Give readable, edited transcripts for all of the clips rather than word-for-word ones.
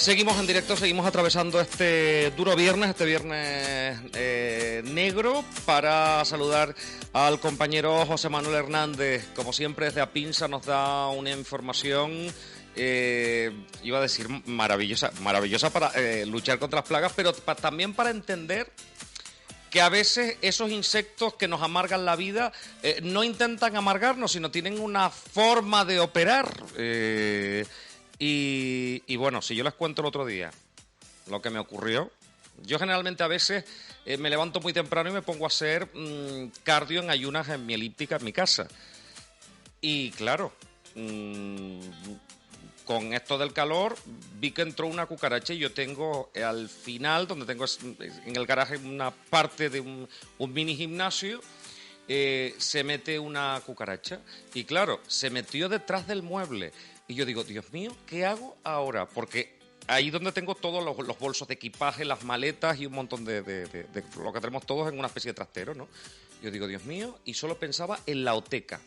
Seguimos en directo, seguimos atravesando este duro viernes, negro, para saludar al compañero José Manuel Hernández. Como siempre, desde Apinsa nos da una información, iba a decir maravillosa para luchar contra las plagas, pero también para entender que a veces esos insectos que nos amargan la vida no intentan amargarnos, sino tienen una forma de operar. Y bueno, si yo les cuento el otro día lo que me ocurrió, yo generalmente a veces me levanto muy temprano y me pongo a hacer cardio en ayunas en mi elíptica en mi casa. Y claro, con esto del calor vi que entró una cucaracha y yo tengo al final, donde tengo en el garaje una parte de un mini gimnasio, se mete una cucaracha y claro, se metió detrás del mueble. Y yo digo, Dios mío, ¿qué hago ahora? Porque ahí donde tengo todos los bolsos de equipaje, las maletas y un montón de lo que tenemos todos en una especie de trastero, ¿no? Yo digo, Dios mío, y solo pensaba en la oteca.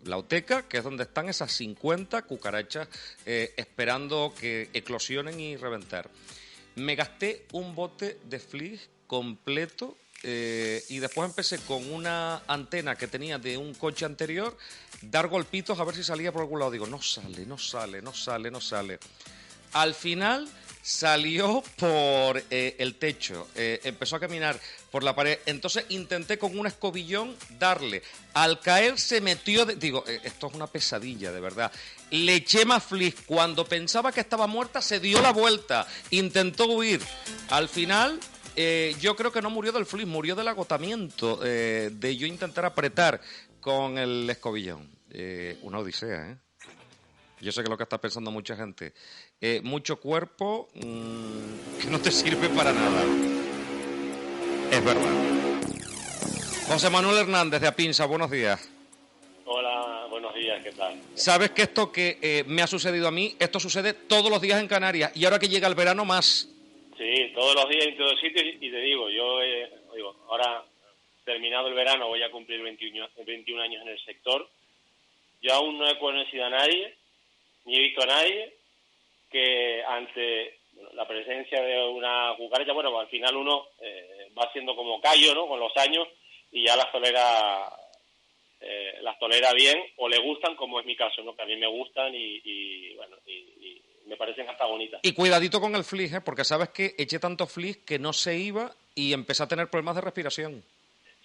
La oteca, que es donde están esas 50 cucarachas esperando que eclosionen y reventar. Me gasté un bote de Fleas completo. Y después empecé con una antena que tenía de un coche anterior, dar golpitos a ver si salía por algún lado. Digo, no sale. Al final salió por el techo, empezó a caminar por la pared. Entonces intenté con un escobillón darle. Al caer se metió... Digo, esto es una pesadilla, de verdad. Le eché más Fleas. Cuando pensaba que estaba muerta, se dio la vuelta. Intentó huir. Al final... yo creo que no murió del Fleas, murió del agotamiento de yo intentar apretar con el escobillón. Una odisea, ¿eh? Yo sé que es lo que está pensando mucha gente. Mucho cuerpo que no te sirve para nada. Es verdad. José Manuel Hernández de Apinsa, buenos días. Hola, buenos días, ¿qué tal? Sabes que esto que me ha sucedido a mí, esto sucede todos los días en Canarias y ahora que llega el verano más... Sí, todos los días en todos sitios y te digo, ahora terminado el verano voy a cumplir 21 años en el sector. Yo aún no he conocido a nadie, ni he visto a nadie que ante la presencia de una cucaracha, al final uno va siendo como callo, ¿no? Con los años y ya las tolera bien o le gustan, como es mi caso, ¿no? Que a mí me gustan y me parecen hasta bonitas. Y cuidadito con el Fleas, porque sabes que eché tanto Fleas que no se iba y empecé a tener problemas de respiración.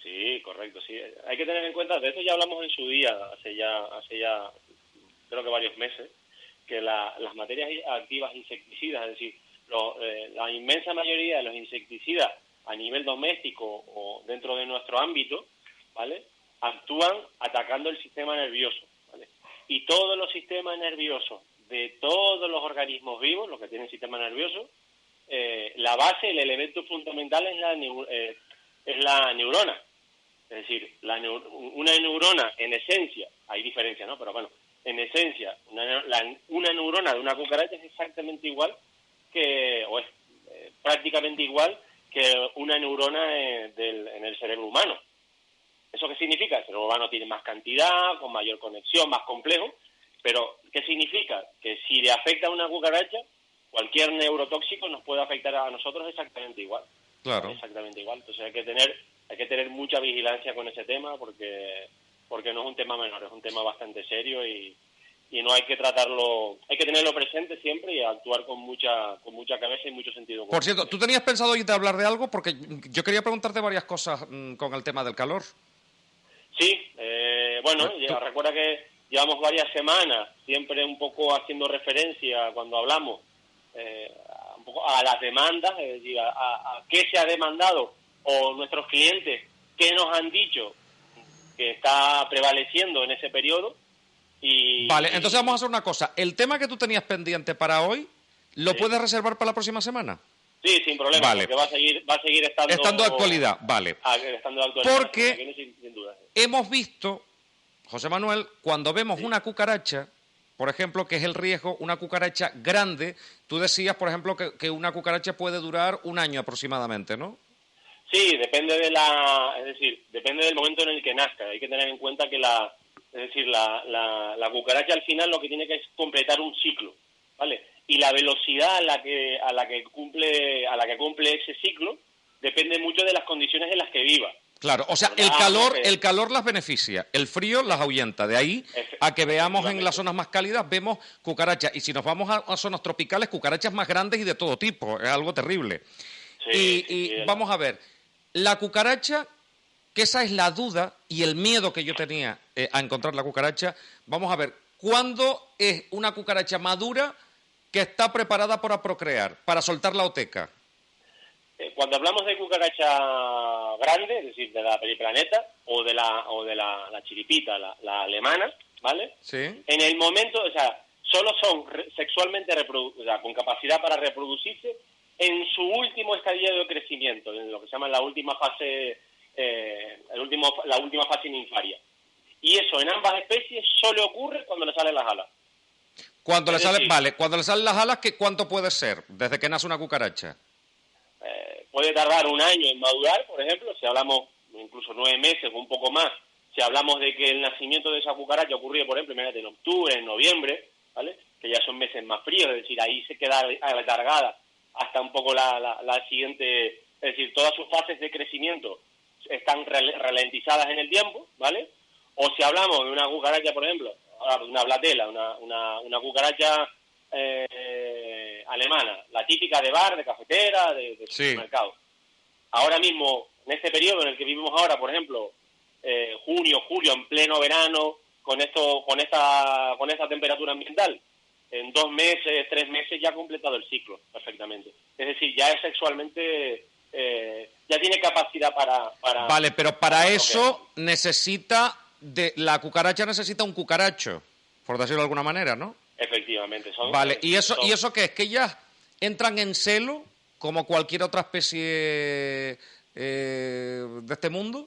Sí, correcto, sí. Hay que tener en cuenta, de esto ya hablamos en su día, hace ya creo que varios meses, que las materias activas insecticidas, es decir, la inmensa mayoría de los insecticidas a nivel doméstico o dentro de nuestro ámbito, ¿vale?, actúan atacando el sistema nervioso, ¿vale? Y todos los sistemas nerviosos de todos los organismos vivos, los que tienen sistema nervioso, la base, el elemento fundamental es la neurona. Es decir, una neurona, en esencia, hay diferencias, ¿no? Pero bueno, en esencia, una neurona de una cucaracha es exactamente igual o es prácticamente igual que una neurona en el cerebro humano. ¿Eso qué significa? El cerebro humano tiene más cantidad, con mayor conexión, más complejo, pero ¿qué significa? Que si le afecta a una cucaracha, cualquier neurotóxico nos puede afectar a nosotros exactamente igual. Claro. Exactamente igual. Entonces hay que tener mucha vigilancia con ese tema porque no es un tema menor, es un tema bastante serio y no hay que tratarlo, hay que tenerlo presente siempre y actuar con mucha cabeza y mucho sentido común. Por cierto, ¿tú tenías pensado hoy de hablar de algo? Porque yo quería preguntarte varias cosas con el tema del calor. Sí, recuerda que llevamos varias semanas siempre un poco haciendo referencia cuando hablamos un poco a las demandas, es decir, a qué se ha demandado o nuestros clientes qué nos han dicho que está prevaleciendo en ese periodo. Vale, entonces vamos a hacer una cosa. El tema que tú tenías pendiente para hoy, ¿lo puedes reservar para la próxima semana? Sí, sin problema, vale. Porque va a seguir estando de actualidad, vale. Estando de actualidad. Porque sin duda. Hemos visto, José Manuel, cuando vemos una cucaracha, por ejemplo, que es el riesgo, una cucaracha grande, tú decías, por ejemplo, que una cucaracha puede durar un año aproximadamente, ¿no? Sí, depende depende del momento en el que nazca. Hay que tener en cuenta que la cucaracha al final lo que tiene que es completar un ciclo, ¿vale? Y la velocidad a la que cumple ese ciclo depende mucho de las condiciones en las que viva. Claro, o sea, el calor las beneficia, el frío las ahuyenta. De ahí a que veamos en las zonas más cálidas, vemos cucarachas. Y si nos vamos a zonas tropicales, cucarachas más grandes y de todo tipo. Es algo terrible. Y vamos a ver, la cucaracha, que esa es la duda y el miedo que yo tenía a encontrar la cucaracha. Vamos a ver, ¿cuándo es una cucaracha madura que está preparada para procrear, para soltar la oteca? Cuando hablamos de cucaracha grande, es decir, de la periplaneta o de la chiripita, la alemana, ¿vale? Sí. En el momento, o sea, solo son sexualmente con capacidad para reproducirse en su último estadio de crecimiento, en lo que se llama la última fase, la última fase ninfaria. Y eso en ambas especies solo ocurre cuando le salen las alas. Cuando le salen las alas, ¿cuánto puede ser desde que nace una cucaracha? Puede tardar un año en madurar, por ejemplo, si hablamos incluso 9 meses o un poco más, si hablamos de que el nacimiento de esa cucaracha ocurrió, por ejemplo, en octubre, en noviembre, ¿vale? Que ya son meses más fríos, es decir, ahí se queda recargada hasta un poco la siguiente, es decir, todas sus fases de crecimiento están ralentizadas en el tiempo, ¿vale? O si hablamos de una cucaracha, por ejemplo, una blatela, una cucaracha alemana, la típica de bar, de cafetera, de supermercado. Ahora mismo, en este periodo en el que vivimos ahora, por ejemplo, junio, julio, en pleno verano, con esta temperatura ambiental, en 2 meses, 3 meses ya ha completado el ciclo perfectamente. Es decir, ya es sexualmente, ya tiene capacidad para vale, pero para eso la cucaracha necesita un cucaracho, por decirlo de alguna manera, ¿no? Efectivamente. Vale, ¿y eso qué es? ¿Que ellas entran en celo como cualquier otra especie de este mundo?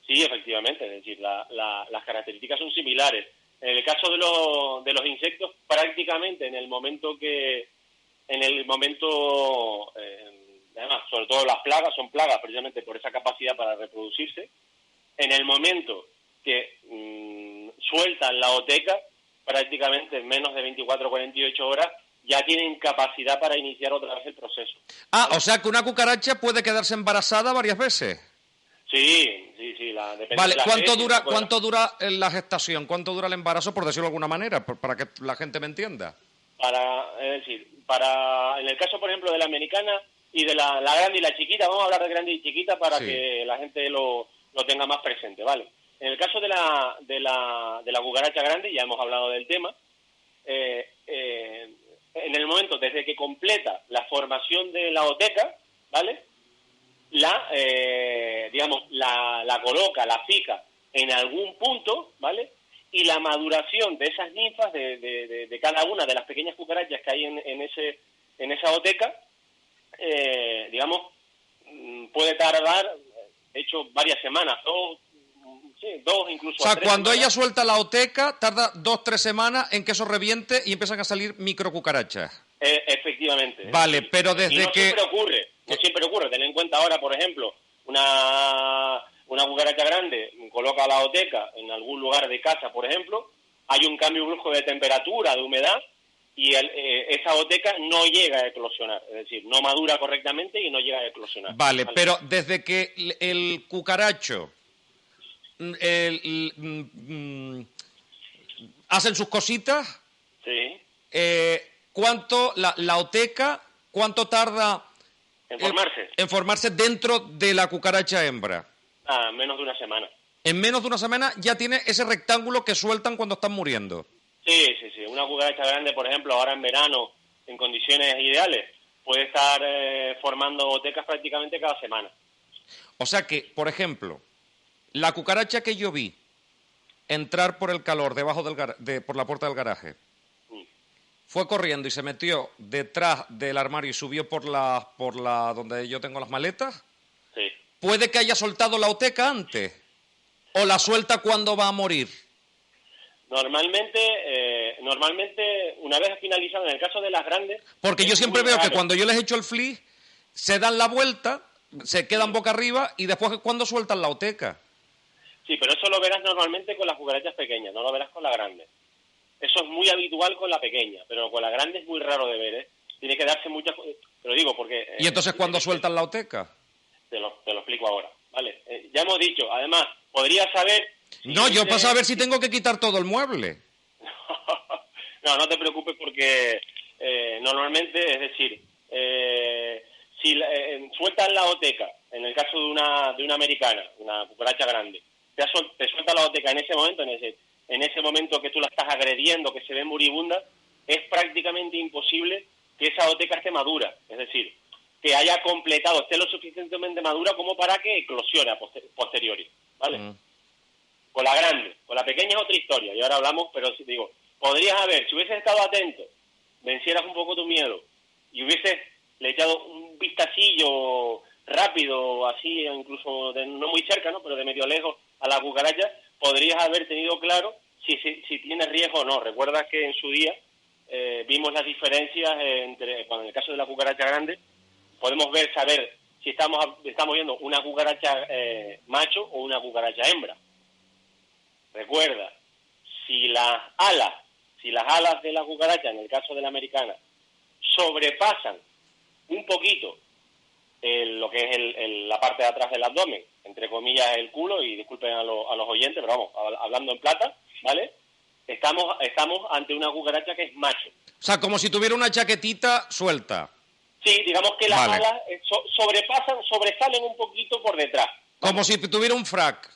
Sí, efectivamente, es decir, las características son similares. En el caso de los insectos, prácticamente en el momento, además, sobre todo las plagas, son plagas precisamente por esa capacidad para reproducirse, en el momento que sueltan la oteca, prácticamente en menos de 24 o 48 horas, ya tienen capacidad para iniciar otra vez el proceso. ¿Vale? O sea que una cucaracha puede quedarse embarazada varias veces. Sí, depende vale, de la ¿cuánto dura la gestación? ¿Cuánto dura el embarazo, por decirlo de alguna manera, para que la gente me entienda? En el caso, por ejemplo, de la americana y de la grande y la chiquita, vamos a hablar de grande y chiquita para que la gente lo tenga más presente, ¿vale? En el caso de la cucaracha grande, ya hemos hablado del tema, en el momento desde que completa la formación de la oteca, ¿vale? La coloca, la fija en algún punto, ¿vale? Y la maduración de esas ninfas, de cada una de las pequeñas cucarachas que hay en esa oteca, puede tardar, de hecho, varias semanas, 2 incluso. O sea, 3 cuando semanas. ella suelta la oteca, tarda 2-3 semanas en que eso reviente y empiezan a salir microcucarachas. Efectivamente. Vale, pero desde no siempre ocurre. Ten en cuenta ahora, por ejemplo, una cucaracha grande coloca la oteca en algún lugar de casa, por ejemplo, hay un cambio brusco de temperatura, de humedad, y esa oteca no llega a eclosionar, es decir, no madura correctamente y no llega a eclosionar. Vale, pero desde que el cucaracho hacen sus cositas, sí. ¿Cuánto la oteca, cuánto tarda en formarse dentro de la cucaracha hembra? Menos de una semana. En menos de una semana ya tiene ese rectángulo que sueltan cuando están muriendo. Sí. Una cucaracha grande, por ejemplo, ahora en verano, en condiciones ideales, puede estar formando otecas prácticamente cada semana. O sea que, por ejemplo, la cucaracha que yo vi entrar por el calor debajo por la puerta del garaje, fue corriendo y se metió detrás del armario y subió por la donde yo tengo las maletas. Sí. ¿Puede que haya soltado la oteca antes? ¿O la suelta cuando va a morir? Normalmente, una vez finalizado, en el caso de las grandes... Porque yo siempre veo que cuando yo les echo el flis, se dan la vuelta, se quedan boca arriba y después cuando sueltan la oteca. Sí, pero eso lo verás normalmente con las cucarachas pequeñas, no lo verás con la grande. Eso es muy habitual con la pequeña, pero con la grande es muy raro de ver, ¿eh? Tiene que darse muchas... Te lo digo porque... ¿Y entonces cuándo sueltan la oteca? Te lo explico ahora, ¿vale? Ya hemos dicho, además, podrías saber... No, yo para saber si tengo que quitar todo el mueble. No te preocupes porque normalmente, es decir, si sueltan la oteca, en el caso de una americana, una cucaracha grande, te suelta la oteca en ese momento, en ese momento que tú la estás agrediendo, que se ve moribunda, es prácticamente imposible que esa oteca esté madura, es decir, que haya completado, esté lo suficientemente madura como para que eclosione a posteriori, ¿vale? Con la grande, con la pequeña es otra historia, y ahora hablamos, pero si digo, podrías haber, si hubieses estado atento, vencieras un poco tu miedo, y hubieses le echado un vistacillo rápido, así, incluso no muy cerca, ¿no?, pero de medio lejos a la cucaracha, podrías haber tenido claro si tiene riesgo o no. Recuerda que en su día vimos las diferencias cuando en el caso de la cucaracha grande, podemos saber si estamos viendo una cucaracha macho o una cucaracha hembra. Recuerda, si las alas de la cucaracha, en el caso de la americana, sobrepasan un poquito lo que es la parte de atrás del abdomen, entre comillas el culo, y disculpen a los oyentes, pero vamos, hablando en plata, ¿vale? Estamos ante una cucaracha que es macho. O sea, como si tuviera una chaquetita suelta. Sí, digamos que las alas sobresalen un poquito por detrás. ¿Vale? Como si tuviera un frac.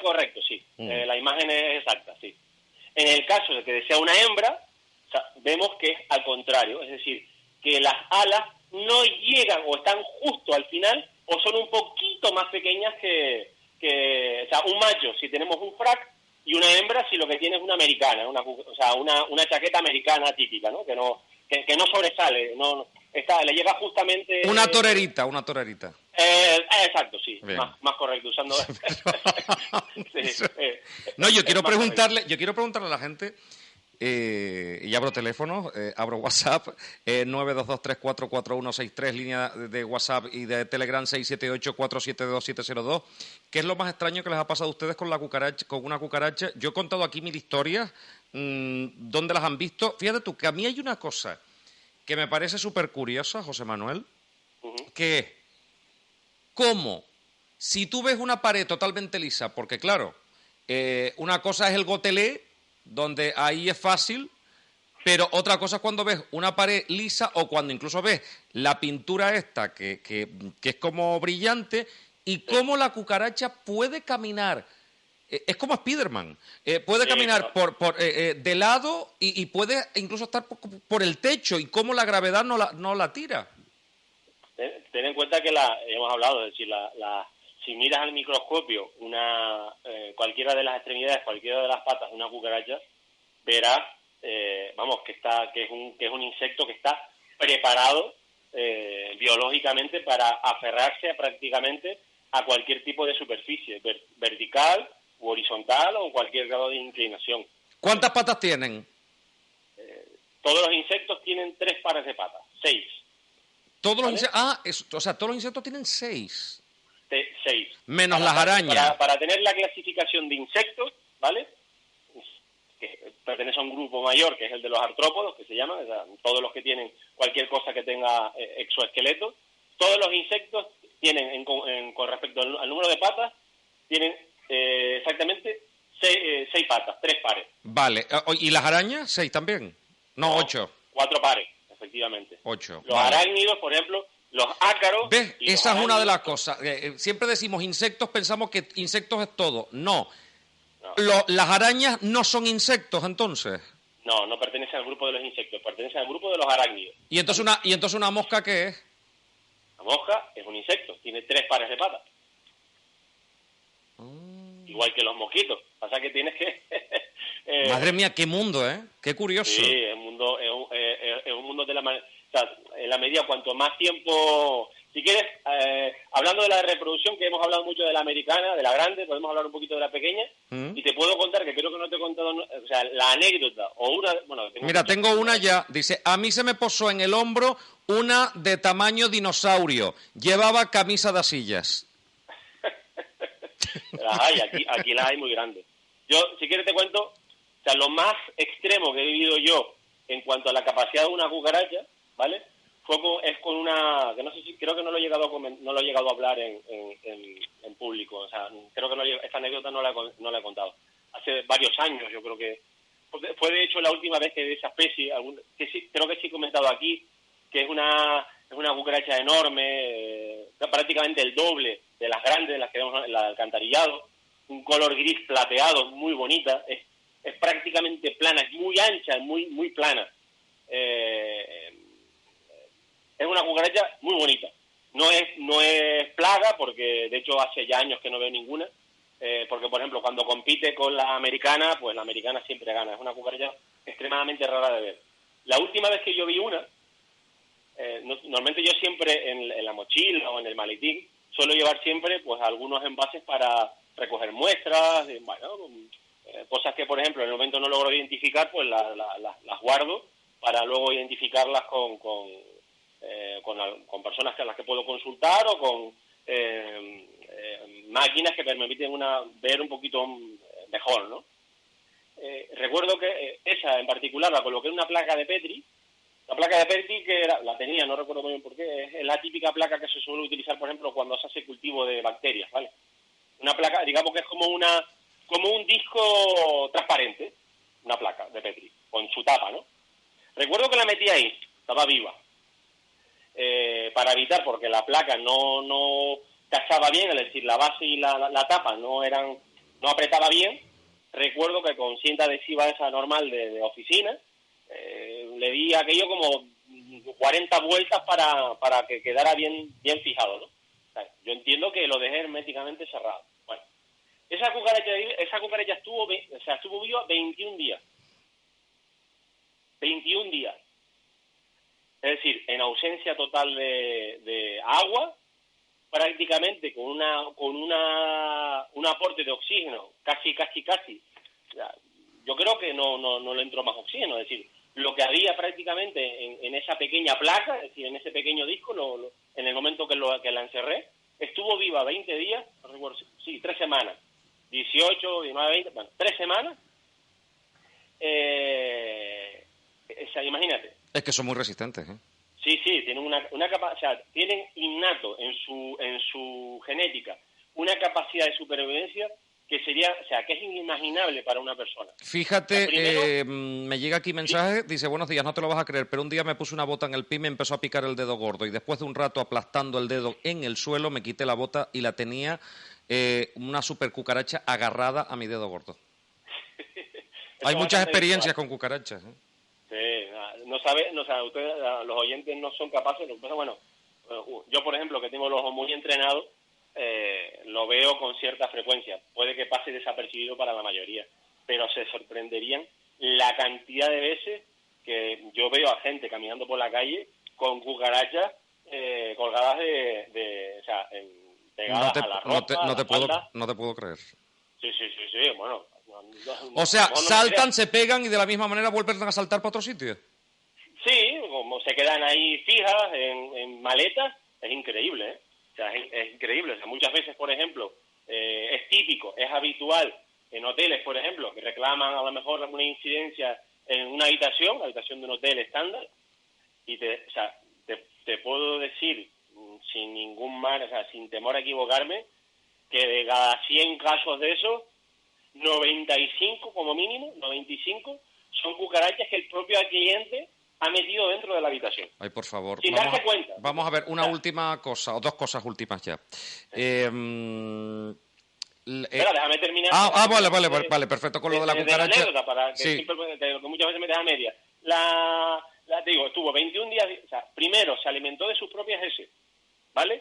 Correcto, sí. La imagen es exacta, sí. En el caso de que sea una hembra, vemos que es al contrario, es decir, que las alas no llegan o están justo al final o son un poquito más pequeñas que o sea, un macho si tenemos un frac y una hembra si lo que tiene es una americana, una chaqueta americana típica, ¿no? Que no sobresale, le llega justamente... Una torerita. Exacto, sí, más correcto, usando... Sí, no, yo quiero preguntarle a la gente... y abro teléfono, abro WhatsApp, 922344163, línea de WhatsApp y de Telegram 678472702. ¿Qué es lo más extraño que les ha pasado a ustedes con una cucaracha? Yo he contado aquí 1000 historias, ¿dónde las han visto? Fíjate tú, que a mí hay una cosa que me parece súper curiosa, José Manuel, que es cómo, si tú ves una pared totalmente lisa, porque claro, una cosa es el gotelé, donde ahí es fácil, pero otra cosa es cuando ves una pared lisa o cuando incluso ves la pintura esta que es como brillante y cómo la cucaracha puede caminar. Es como Spiderman. Puede caminar de lado y puede incluso estar por el techo y cómo la gravedad no la tira. Ten en cuenta que hemos hablado, es decir, si miras al microscopio cualquiera de las extremidades, cualquiera de las patas de una cucaracha, verás, que es un insecto que está preparado biológicamente para aferrarse prácticamente a cualquier tipo de superficie, vertical u horizontal o cualquier grado de inclinación. ¿Cuántas patas tienen? Todos los insectos tienen 3 pares de patas, 6. Todos los insectos, todos los insectos tienen 6. 6. Menos las arañas. Para tener la clasificación de insectos, ¿vale? Que pertenece a un grupo mayor, que es el de los artrópodos, que se llama, o sea, todos los que tienen cualquier cosa que tenga exoesqueleto. Todos los insectos tienen, con respecto al número de patas, tienen exactamente 6 patas, 3 pares. Vale. ¿Y las arañas? 6 también. No, 8. 4 pares, efectivamente. 8. Los arácnidos, por ejemplo, los ácaros... ¿Ves? Esa es una de las cosas. Siempre decimos insectos, pensamos que insectos es todo. No. ¿Las arañas no son insectos, entonces? No pertenecen al grupo de los insectos, pertenecen al grupo de los arácnidos. ¿Y entonces una mosca qué es? La mosca es un insecto, tiene 3 pares de patas. Igual que los mosquitos. Pasa que tienes que... Madre mía, qué mundo, ¿eh? Qué curioso. Sí, es un mundo de la... O sea, en la medida, cuanto más tiempo... Si quieres, hablando de la reproducción, que hemos hablado mucho de la americana, de la grande, podemos hablar un poquito de la pequeña, y te puedo contar, que creo que no te he contado, o sea, la anécdota, o una... Bueno, tengo una ya. Dice, a mí se me posó en el hombro una de tamaño dinosaurio. Llevaba camisa de asillas. Las hay, aquí las hay muy grandes. Yo, si quieres te cuento sea, lo más extremo que he vivido yo en cuanto a la capacidad de una cucaracha, ¿vale? Es con una, que no sé si, creo que no lo he llegado a hablar en público, o sea, creo que esta anécdota no la he contado. Hace varios años, yo creo que fue de hecho la última vez que de esa especie, creo que sí he comentado aquí, que es una cucaracha enorme, prácticamente el doble de las grandes, de las que vemos en el alcantarillado, un color gris plateado, muy bonita, es prácticamente plana, es muy ancha, muy plana. Es una cucaracha muy bonita. No es plaga, porque de hecho hace ya años que no veo ninguna, porque por ejemplo cuando compite con la americana, pues la americana siempre gana. Es una cucaracha extremadamente rara de ver. La última vez que yo vi una, normalmente yo siempre en la mochila o en el maletín suelo llevar siempre pues algunos envases para recoger muestras, cosas que por ejemplo en el momento no logro identificar, pues las guardo para luego identificarlas con personas a las que puedo consultar o con máquinas que me permiten ver un poquito mejor, ¿no? Recuerdo que esa en particular la coloqué en una placa de Petri. La placa de Petri la tenía, no recuerdo muy bien por qué, es la típica placa que se suele utilizar, por ejemplo, cuando se hace cultivo de bacterias, ¿vale? Una placa, digamos que es como un disco transparente, una placa de Petri, con su tapa, ¿no? Recuerdo que la metí ahí, estaba viva, para evitar, porque la placa no casaba bien, es decir, la base y la tapa no apretaba bien. Recuerdo que con cinta adhesiva esa normal de oficina, le di aquello como 40 vueltas para que quedara bien fijado, ¿no? O sea, yo entiendo que lo dejé herméticamente cerrado. Bueno, esa cucaracha estuvo viva 21 días. 21 días. Es decir, en ausencia total de agua, prácticamente con un aporte de oxígeno casi. O sea, yo creo que no le entró más oxígeno, es decir, lo que había prácticamente en esa pequeña placa, es decir, en ese pequeño disco, en el momento que la encerré, estuvo viva 20 días, no recuerdo, sí, 3 semanas, 18, 19, 20, bueno, 3 semanas. Imagínate. Es que son muy resistentes, ¿eh? Sí, tienen una capacidad, o sea, tienen innato en su genética una capacidad de supervivencia que que es inimaginable para una persona. Fíjate, Primero, me llega aquí mensaje, dice, buenos días, no te lo vas a creer, pero un día me puse una bota en el pie y me empezó a picar el dedo gordo y después de un rato aplastando el dedo en el suelo me quité la bota y la tenía una super cucaracha agarrada a mi dedo gordo. Hay muchas experiencias con cucarachas, ¿eh? Sí, no sabe, ustedes, los oyentes no son capaces, bueno, yo por ejemplo que tengo los ojos muy entrenados, lo veo con cierta frecuencia. Puede que pase desapercibido para la mayoría, pero se sorprenderían la cantidad de veces que yo veo a gente caminando por la calle con cucarachas colgadas pegadas a la ropa, no te puedo creer. Sí, bueno. O sea, saltan, se pegan y de la misma manera vuelven a saltar para otro sitio. Sí, como se quedan ahí fijas en maletas, es increíble, ¿eh? O sea, es increíble. O sea, muchas veces, por ejemplo, es típico, es habitual en hoteles, por ejemplo, que reclaman a lo mejor una incidencia en una habitación de un hotel estándar, y te puedo decir sin ningún mal, o sea, sin temor a equivocarme, que de cada 100 casos de esos, 95 como mínimo, 95 son cucarachas que el propio cliente ha metido dentro de la habitación. Ay, por favor. Sin darse cuenta. Vamos a ver una última cosa, o dos cosas últimas ya. Espera, déjame terminar. Vale, perfecto. Con lo de la cucaracha. La anécdota, para que, sí. que muchas veces me deja media. Te digo, estuvo 21 días, o sea, primero se alimentó de sus propias heces, ¿vale?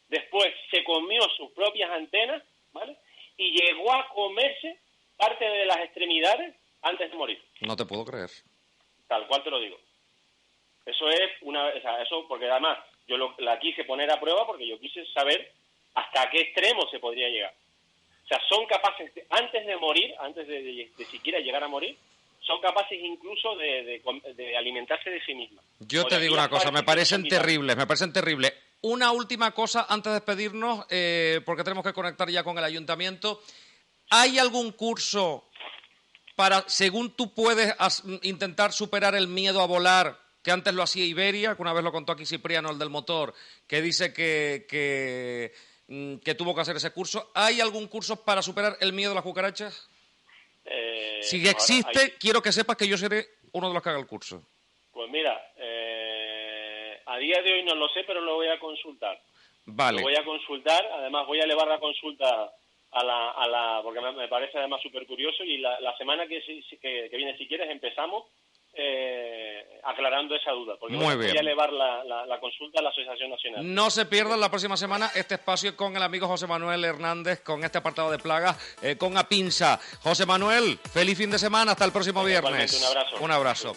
Después se comió sus propias antenas, ¿vale? Y llegó a comerse parte de las extremidades antes de morir. No te puedo creer. Tal cual te lo digo. Eso es eso porque además yo la quise poner a prueba porque yo quise saber hasta qué extremo se podría llegar. O sea, son capaces, antes de morir, antes de siquiera llegar a morir, son capaces incluso de alimentarse de sí mismas. Yo te digo una cosa, me parecen terribles. Una última cosa antes de despedirnos, porque tenemos que conectar ya con el ayuntamiento. ¿Hay algún curso según tú puedes intentar superar el miedo a volar, que antes lo hacía Iberia, que una vez lo contó aquí Cipriano, el del motor, que dice que tuvo que hacer ese curso. ¿Hay algún curso para superar el miedo a las cucarachas? Si existe, quiero que sepas que yo seré uno de los que haga el curso. Pues mira, a día de hoy no lo sé, pero lo voy a consultar. Vale. Lo voy a consultar, además voy a elevar la consulta porque me parece además súper curioso, y la semana que viene, si quieres, empezamos aclarando esa duda, porque voy a elevar la consulta a la Asociación Nacional. No se pierdan la próxima semana este espacio con el amigo José Manuel Hernández, con este apartado de plagas, con Apinsa. José Manuel, feliz fin de semana, hasta el próximo viernes. Un abrazo. Un abrazo.